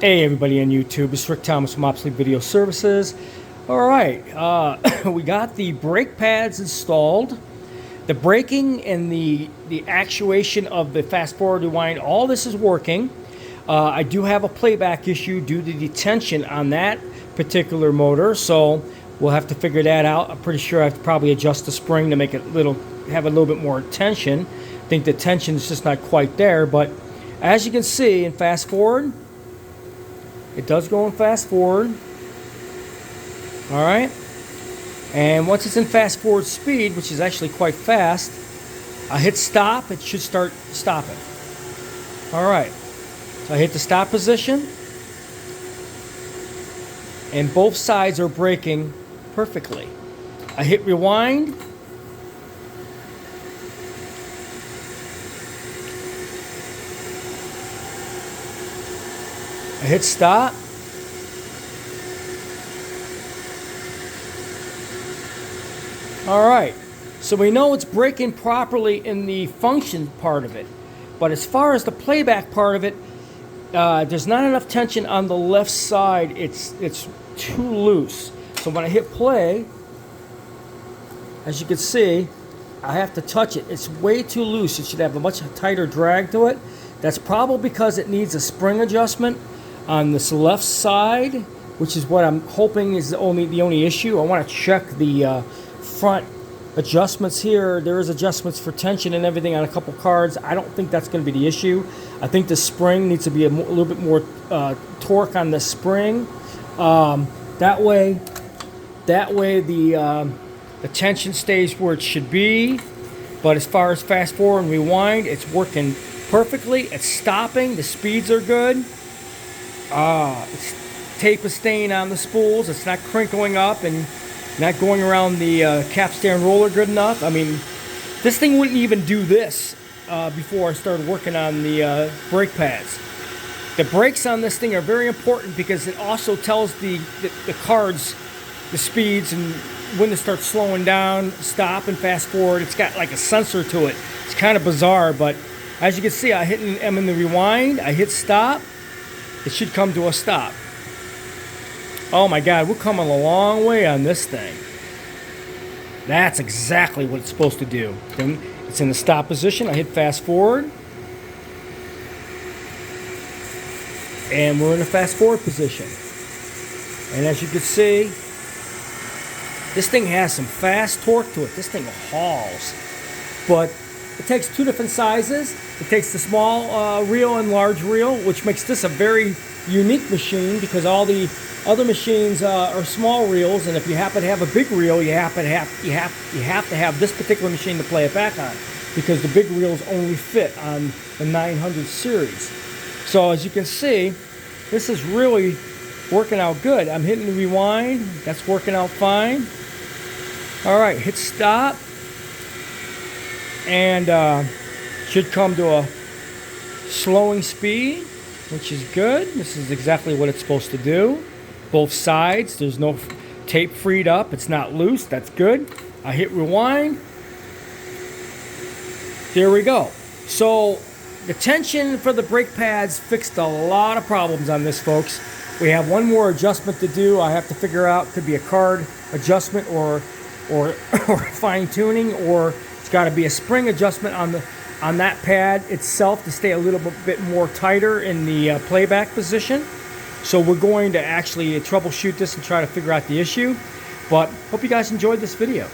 Hey everybody on YouTube, it's Rick Thomas from Obsolete Video Services. Alright, we got the brake pads installed. The braking and the actuation of the fast forward rewind, all this is working. I do have a playback issue due to the tension on that particular motor, so we'll have to figure that out. I'm pretty sure I have to probably adjust the spring to make it have a little bit more tension. I think the tension is just not quite there, but as you can see in fast forward, it does go in fast forward. Alright. And once it's in fast forward speed, which is actually quite fast, I hit stop, it should start stopping. Alright. So I hit the stop position. And both sides are braking perfectly. I hit rewind. I hit stop. Alright, so we know it's braking properly in the function part of it. But as far as the playback part of it, there's not enough tension on the left side. It's too loose. So when I hit play, as you can see, I have to touch it. It's way too loose. It should have a much tighter drag to it. That's probably because it needs a spring adjustment on this left side, which is what I'm hoping is the only issue. I want to check the front adjustments here. There is adjustments for tension and everything on a couple cards. I don't think that's going to be the issue. I think the spring needs to be a little bit more torque on the spring. That way the tension stays where it should be. But as far as fast forward and rewind, it's working perfectly. It's stopping. The speeds are good. Tape is staying on the spools. It's not crinkling up and not going around the capstan roller good enough. I mean, this thing wouldn't even do this before I started working on the brake pads. The brakes on this thing are very important because it also tells the cards the speeds and when to start slowing down, stop, and fast forward. It's got like a sensor to it. It's kind of bizarre, but as you can see, I'm in the rewind. I hit stop. It should come to a stop. Oh my God, we're coming a long way on this thing. That's exactly what it's supposed to do. Then it's in the stop position. I hit fast forward. And we're in the fast forward position. And as you can see, this thing has some fast torque to it. This thing hauls. But it takes two different sizes. It takes the small reel and large reel, which makes this a very unique machine because all the other machines are small reels, and if you happen to have a big reel, you have to have this particular machine to play it back on because the big reels only fit on the 900 series. So as you can see, this is really working out good. I'm hitting the rewind. That's working out fine. All right, hit stop. And should come to a slowing speed, which is good. This is exactly what it's supposed to do. Both sides, there's no tape freed up. It's not loose. That's good. I hit rewind. There we go. So the tension for the brake pads fixed a lot of problems on this, folks. We have one more adjustment to do. I have to figure out, could be a card adjustment or fine tuning, or it's got to be a spring adjustment on that pad itself to stay a little bit more tighter in the playback position. So we're going to actually troubleshoot this and try to figure out the issue. But hope you guys enjoyed this video.